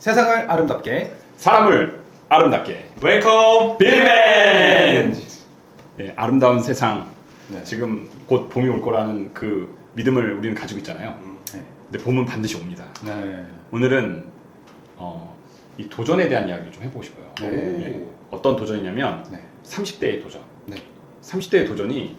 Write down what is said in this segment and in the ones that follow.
세상을 아름답게 사람을 아름답게 웰컴 빌맨! 네, 아름다운 세상 네. 지금 곧 봄이 올 거라는 그 믿음을 우리는 가지고 있잖아요. 네. 근데 봄은 반드시 옵니다. 네. 오늘은 이 도전에 대한 이야기를 좀 해보고 싶어요. 네. 네. 어떤 도전이냐면 네. 30대의 도전. 네. 30대의 도전이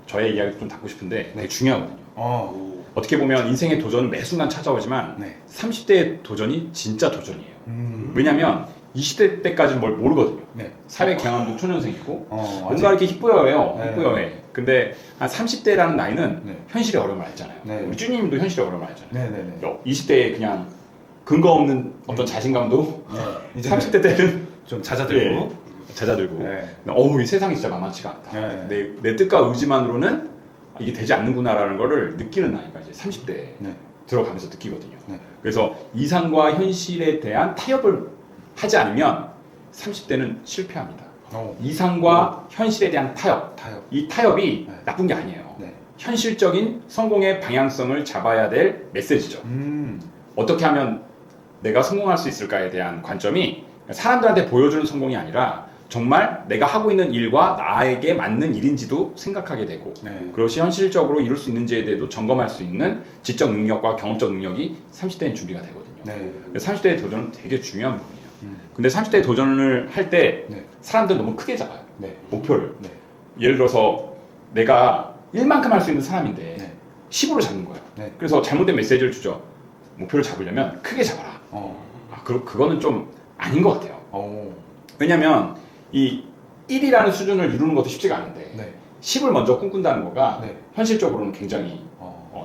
저의 이야기를 좀 담고 싶은데 되게 중요하거든요. 어떻게 보면 인생의 도전은 매 순간 찾아오지만 네. 30대의 도전이 진짜 도전이에요. 음. 왜냐면 20대 때까지는 뭘 모르거든요. 네. 사회 경험도 초년생이고 아직- 뭔가 이렇게 희뿌여해요. 네. 희뿌여해. 근데 한 30대라는 나이는 네. 현실의 어려움을 알잖아요. 네. 우리 쭈님도 현실의 어려움을 알잖아요. 네네네. 20대에 그냥 근거 없는 어떤 자신감도 네. 이제 30대 때는 좀 잦아들고. 예, 잦아들고 네. 어우 이 세상이 진짜 만만치가 않다. 네. 내 뜻과 의지만으로는 이게 되지 않는구나라는 거를 느끼는 나이가 이제 30대에 네. 들어가면서 느끼거든요. 네. 그래서 이상과 현실에 대한 타협을 하지 않으면 30대는 실패합니다. 이상과 현실에 대한 타협. 타협. 이 타협이 네. 나쁜 게 아니에요. 네. 현실적인 성공의 방향성을 잡아야 될 메시지죠. 어떻게 하면 내가 성공할 수 있을까에 대한 관점이 사람들한테 보여주는 성공이 아니라 정말 내가 하고 있는 일과 나에게 맞는 일인지도 생각하게 되고 네. 그것이 현실적으로 이룰 수 있는지에 대해서 점검할 수 있는 지적 능력과 경험적 능력이 30대는 준비가 되거든요. 네. 30대의 도전은 되게 중요한 부분이에요. 음. 근데 30대의 도전을 할 때 네. 사람들은 너무 크게 잡아요. 네. 목표를. 네. 예를 들어서 내가 1만큼 할 수 있는 사람인데 네. 10으로 잡는 거예요. 네. 그래서 잘못된 메시지를 주죠. 목표를 잡으려면 크게 잡아라. 그거는 좀 아닌 것 같아요. 왜냐면 이 1이라는 수준을 이루는 것도 쉽지가 않은데 네. 10을 먼저 꿈꾼다는 거가 네. 현실적으로는 굉장히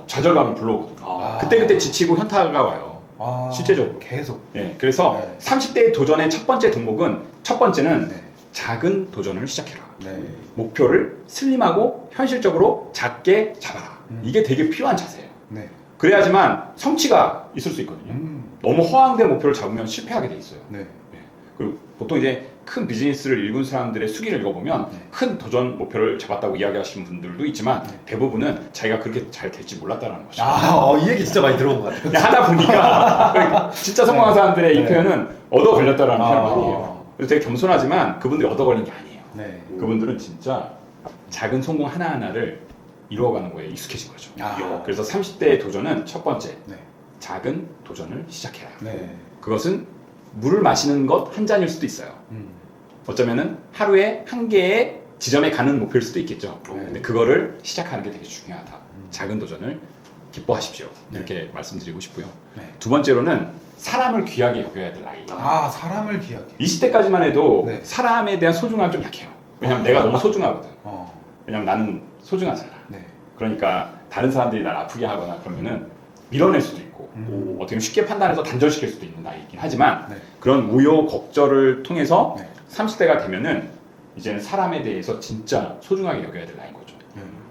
좌절감을 불러오거든요. 아. 그때 지치고 현타가 와요. 실제적으로. 계속. 예, 그래서 네. 30대의 도전의 첫 번째 덕목은 첫 번째는 네. 작은 도전을 시작해라. 네. 목표를 슬림하고 현실적으로 작게 잡아라. 이게 되게 필요한 자세예요. 네. 그래야지만 성취가 있을 수 있거든요. 너무 허황된 목표를 잡으면 실패하게 돼 있어요. 네. 그리고 보통 이제 큰 비즈니스를 읽은 사람들의 수기를 읽어보면 네. 큰 도전 목표를 잡았다고 이야기하시는 분들도 있지만 네. 대부분은 자기가 그렇게 잘 될지 몰랐다는 거죠. 이 얘기 진짜 많이 들어본 것 같아요. 그냥 하다 보니까 진짜 성공한 사람들의 이 네. 표현은 얻어 걸렸다라는 표현을 많이 아. 해요. 그래서 되게 겸손하지만 그분들이 얻어 걸린 게 아니에요. 네. 그분들은 진짜 작은 성공 하나하나를 이루어가는 거에 익숙해진 거죠. 그래서 30대의 도전은 첫 번째, 네. 작은 도전을 시작해라. 네. 그것은 물을 마시는 것 한 잔일 수도 있어요. 어쩌면은 하루에 한 개의 지점에 가는 목표일 수도 있겠죠. 네. 근데 그거를 시작하는 게 되게 중요하다. 작은 도전을 기뻐하십시오. 이렇게 말씀드리고 싶고요. 네. 두 번째로는 사람을 귀하게 여겨야 될 나이. 사람을 귀하게. 20대까지만 해도 네. 사람에 대한 소중함이 좀 약해요. 왜냐면 내가 너무 소중하거든. 어. 왜냐면 나는 소중하잖아. 네. 그러니까 다른 사람들이 날 아프게 하거나 그러면은 밀어낼 수도 있고 어떻게 보면 쉽게 판단해서 단절시킬 수도 있는 나이긴 하지만 네. 그런 우여곡절을 통해서 네. 30대가 되면은 이제는 사람에 대해서 진짜 소중하게 여겨야 될 나이인 거죠.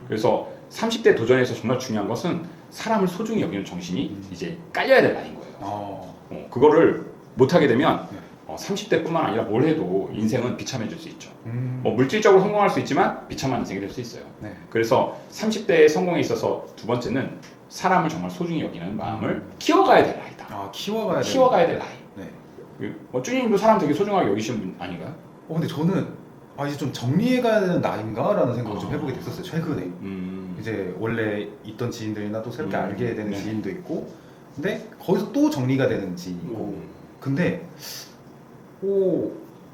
그래서 30대 도전에서 정말 중요한 것은 사람을 소중히 여기는 정신이 이제 깔려야 될 나이인 거예요. 그거를 못하게 되면 네. 30대뿐만 아니라 뭘 해도 인생은 비참해질 수 있죠. 음. 물질적으로 성공할 수 있지만 비참한 인생이 될 수 있어요. 네. 그래서 30대의 성공에 있어서 두 번째는 사람을 정말 소중히 여기는 마음을 키워가야 될 나이다. 키워가야 될 나이. 네. 쭈님도 사람 되게 소중하게 여기시는 분 아닌가요? 근데 저는 이제 좀 정리해가야 되는 나이인가라는 생각을 좀 해보게 됐었어요. 최근에. 이제 원래 있던 지인들이나 또 새롭게 알게 되는 네. 지인도 있고, 근데 거기서 또 정리가 되는 지인이 있고. 근데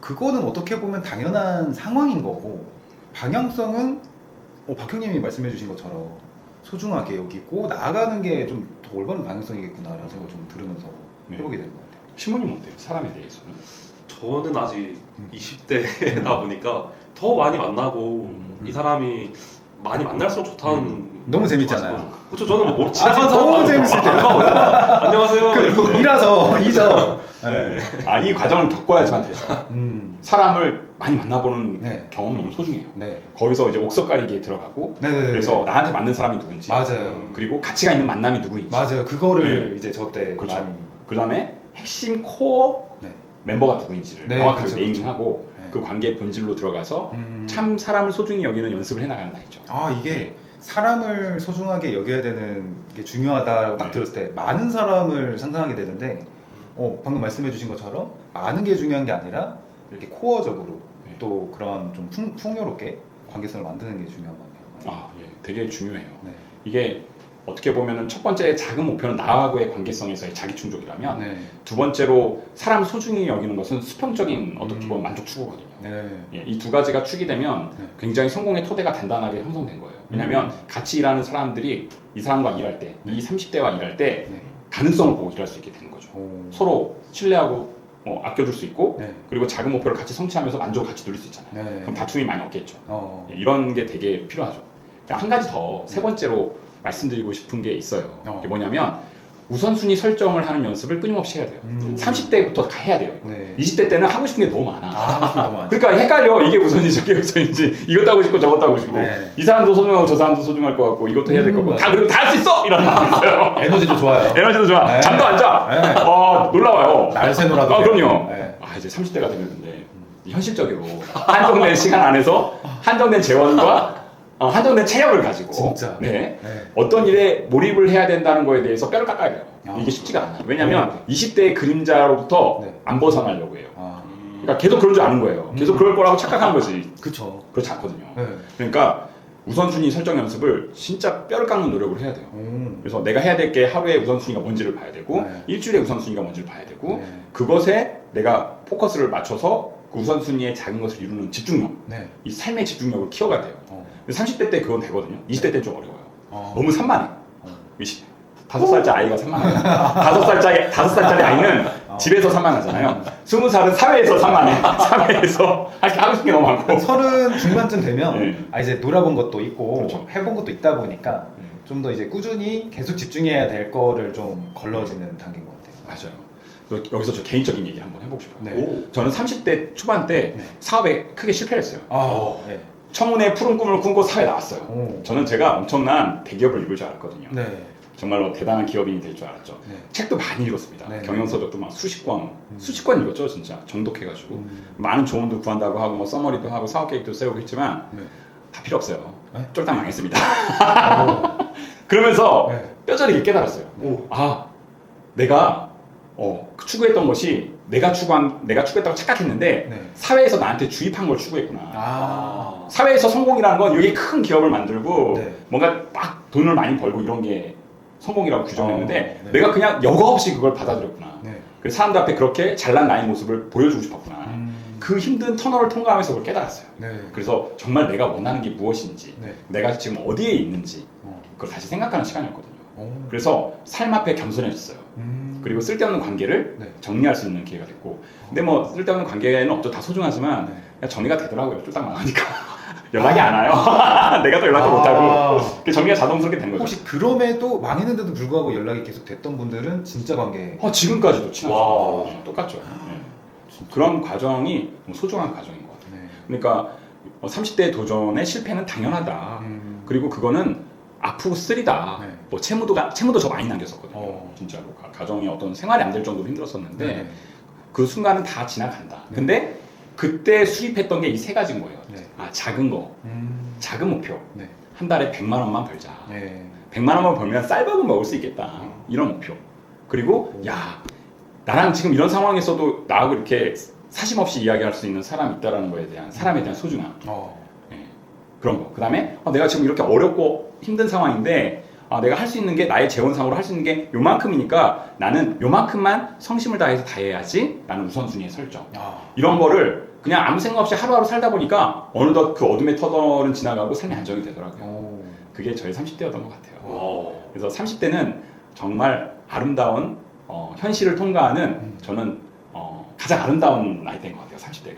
그거는 어떻게 보면 당연한 상황인 거고, 방향성은 박형님이 말씀해 주신 것처럼 소중하게 여기고 나아가는 게 좀 더 올바른 방향성이겠구나라는 생각을 좀 들으면서 네. 해보게 되는 것 같아요. 신부님 어때요? 사람에 대해서는? 저는 아직 20대다 보니까 더 많이 만나고 이 사람이 많이 만날수록 좋다는 너무 재밌잖아요. 그렇죠. 저는 뭐 지나간 사람 너무 재밌을 때요. 안녕하세요. 이러고. 이죠. 네. 이 과정을 겪어야지만 돼요. 사람을 많이 만나보는 네. 경험이 너무 소중해요. 네. 거기서 이제 옥석가리기에 들어가고 네네네. 그래서 나한테 맞는 사람이 누군지 맞아요. 그리고 가치가 있는 만남이 누구인지 맞아요. 그거를 네. 이제 저때 그렇죠. 많이. 그 다음에 핵심 코어 네. 멤버가 누구인지를 네, 정확하게 그렇죠, 네이밍하고 네. 그 관계의 본질로 들어가서 참 참 사람을 소중히 여기는 연습을 해나가는 나이죠. 이게 사람을 소중하게 여겨야 되는 게 중요하다고 딱 네. 들었을 때 많은 사람을 상상하게 되는데 방금 말씀해주신 것처럼 아는 게 중요한 게 아니라 이렇게 코어적으로 네. 또 그런 좀 풍요롭게 관계성을 만드는 게 중요한 것 같아요. 아, 예, 되게 중요해요. 네. 이게 어떻게 보면은 첫 번째 작은 목표는 나하고의 관계성에서의 자기 충족이라면 네. 두 번째로 사람 소중히 여기는 것은 수평적인 어떻게 보면 만족 추구거든요. 네. 예, 이 두 가지가 축이 되면 네. 굉장히 성공의 토대가 단단하게 형성된 거예요. 왜냐하면 같이 일하는 사람들이 이 사람과 일할 때, 이 30대와 일할 때 네. 가능성을 보고 일할 수 있게 되는 거죠. 오. 서로 신뢰하고 아껴줄 수 있고 네. 그리고 작은 목표를 같이 성취하면서 만족을 같이 누릴 수 있잖아요. 네. 그럼 다툼이 많이 없겠죠. 네. 이런 게 되게 필요하죠. 한 가지 더 세 번째로 말씀드리고 싶은 게 있어요. 이게 뭐냐면 우선순위 설정을 하는 연습을 끊임없이 해야 돼요. 30대부터 해야 돼요. 네. 20대 때는 하고 싶은 게 너무 많아. 너무 많죠. 그러니까 헷갈려. 이게 우선인지 저게 우선인지 이것도 하고 싶고 저것도 하고 싶고 네. 이 사람도 소중하고 저 사람도 소중할 것 같고 이것도 해야 될 것 같고 다 그리고 다 할 수 있어! 이런 사람이 있어요. 에너지도 좋아요. 에너지도 좋아. 네. 잠도 안 자. 네. 놀라워요. 날새 놀아도 아, 돼요. 그럼요. 네. 이제 30대가 되는데 현실적으로 한정된 시간 안에서 한정된 재원과 한정된 체력을 가지고 진짜. 네. 네. 어떤 일에 몰입을 해야 된다는 거에 대해서 뼈를 깎아야 돼요. 아. 이게 쉽지가 않아요. 왜냐하면 20대의 그림자로부터 네. 안 벗어나려고 해요. 아, 그러니까 계속 그럴 줄 아는 거예요. 계속 그럴 거라고 착각하는 거지. 그쵸. 그렇지 않거든요. 네. 그러니까 우선순위 설정 연습을 진짜 뼈를 깎는 노력을 해야 돼요. 그래서 내가 해야 될 게 하루에 우선순위가 뭔지를 봐야 되고 네. 일주일에 우선순위가 뭔지를 봐야 되고 네. 그것에 내가 포커스를 맞춰서 그 우선순위의 작은 것을 이루는 집중력, 네. 이 삶의 집중력을 키워가야 돼요. 근데 30대 때 그건 되거든요. 20대 때는 좀 어려워요. 너무 산만해. 5살짜리 아이가 산만해. 5살짜리 아이는 집에서 산만하잖아요. 20살은 사회에서 산만해. 사회에서 하고 싶은 게 너무 많고. 30 중반쯤 되면 네. 이제 놀아본 것도 있고 그렇죠. 해본 것도 있다 보니까 좀 더 이제 꾸준히 계속 집중해야 될 거를 좀 걸러지는 단계인 것 같아요. 맞아요. 여기서 저 개인적인 얘기 한번 해보고 싶어요. 네. 저는 30대 초반 때 네. 사업에 크게 실패를 했어요. 네. 청운의 푸른 꿈을 꿈고 사회에 나왔어요. 오. 저는 제가 엄청난 대기업을 이룰 줄 알았거든요. 네. 정말로 대단한 기업인이 될 줄 알았죠. 네. 책도 많이 읽었습니다. 네. 경영서적도 막 수십 권 읽었죠, 진짜. 정독해가지고. 음. 많은 조언도 구한다고 하고, 뭐 서머리도 하고, 사업 계획도 세우고 했지만, 네. 다 필요 없어요. 네? 쫄딱 망했습니다. 그러면서 네. 뼈저리게 깨달았어요. 내가 추구했던 것이 내가 추구했다고 착각했는데, 네. 사회에서 나한테 주입한 걸 추구했구나. 아. 사회에서 성공이라는 건 여기 큰 기업을 만들고 네. 뭔가 막 돈을 많이 벌고 이런 게 성공이라고 규정했는데 네. 내가 그냥 여과 없이 그걸 받아들였구나. 네. 그래서 사람들 앞에 그렇게 잘난 나의 모습을 보여주고 싶었구나. 그 힘든 터널을 통과하면서 그걸 깨달았어요. 네. 그래서 정말 내가 원하는 게 무엇인지, 네. 내가 지금 어디에 있는지 어. 그걸 다시 생각하는 시간이었거든요. 오. 그래서 삶 앞에 겸손해졌어요. 그리고 쓸데없는 관계를 네. 정리할 수 있는 기회가 됐고, 근데 뭐 쓸데없는 관계는 없죠. 다 소중하지만 네. 그냥 정리가 되더라고요. 쫄딱 망하니까 연락이 안 와요. 내가 또 연락도 못하고 그 정리가 자동스럽게 된 거죠. 혹시 그럼에도 망했는데도 불구하고 연락이 계속 됐던 분들은 진짜 관계. 지금까지도 친하죠. 와. 똑같죠. 네. 그런 과정이 너무 소중한 과정인 것 같아요. 네. 그러니까 30대 도전의 실패는 당연하다. 그리고 그거는 아프고 쓰리다. 네. 뭐 채무도 저 많이 남겼었거든요. 진짜로 가정이 어떤 생활이 안 될 정도로 힘들었었는데 네. 그 순간은 다 지나간다. 네. 근데 그때 수립했던 게 이 세 가지인 거예요. 네. 작은 거, 작은 목표. 네. 한 달에 100만 원만 벌자. 네. 100만 원만 벌면 쌀밥은 먹을 수 있겠다. 이런 목표. 그리고 야, 나랑 지금 이런 상황에서도 나하고 이렇게 사심 없이 이야기할 수 있는 사람이 있다라는 거에 대한 사람에 대한 소중함. 그런 거. 그다음에 내가 지금 이렇게 어렵고 힘든 상황인데 내가 할 수 있는 게 나의 재원상으로 할 수 있는 게 요만큼이니까 나는 요만큼만 성심을 다해서 다 해야지 라는 우선순위의 설정. 이런 거를 그냥 아무 생각 없이 하루하루 살다 보니까 어느덧 그 어둠의 터널은 지나가고 삶이 안정이 되더라고요. 그게 저희 30대였던 것 같아요. 그래서 30대는 정말 아름다운 현실을 통과하는 저는 가장 아름다운 나이대인 것 같아요. 30대가.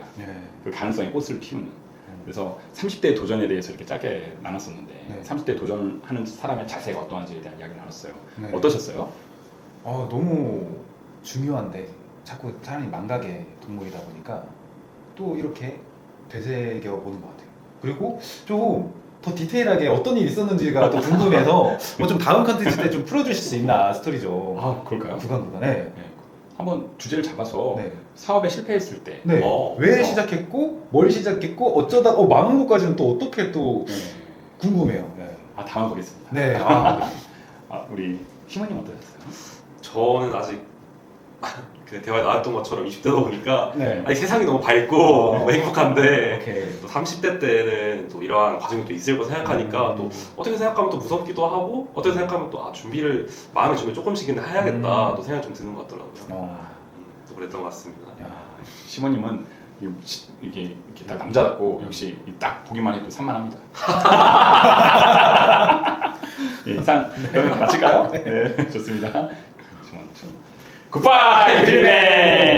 그 가능성의 꽃을 피우는. 그래서 30대 도전에 대해서 이렇게 짧게 나눴었는데 네. 30대 도전하는 사람의 자세가 어떠한지에 대한 이야기를 나눴어요. 네. 어떠셨어요? 너무 중요한데 자꾸 사람이 망각의 동물이다 보니까 또 이렇게 되새겨 보는 것 같아요. 그리고 좀 더 디테일하게 어떤 일이 있었는지가 또 궁금해서 좀 다음 컨텐츠 때 좀 풀어주실 수 있나 스토리죠. 그럴까요? 구간에. 네. 한번 주제를 잡아서 네. 사업에 실패했을 때 네. 왜 시작했고 뭘 시작했고 어쩌다 망한 것까지는 또 어떻게 또 궁금해요. 네. 다음 보겠습니다. 네. 우리 시모님 어떠셨어요? 저는 아직 그 대화에 나왔던 것처럼 20대다 보니까 네. 아니 세상이 너무 밝고 너무 행복한데 오케이. 또 30대 때는 또 이러한 과정이 또 있을 거 생각하니까 또 어떻게 생각하면 또 무섭기도 하고 어떻게 생각하면 또 준비를 마음의 준비 조금씩은 해야겠다 또 생각이 좀 드는 것 같더라고요. 또 그랬던 것 같습니다. 야, 시모님은 이게 다 남자답고 역시 딱 보기만 해도 산만합니다. 예, 이상 그러면 마칠까요? 네, 좋습니다. 굿바이, 드림맨!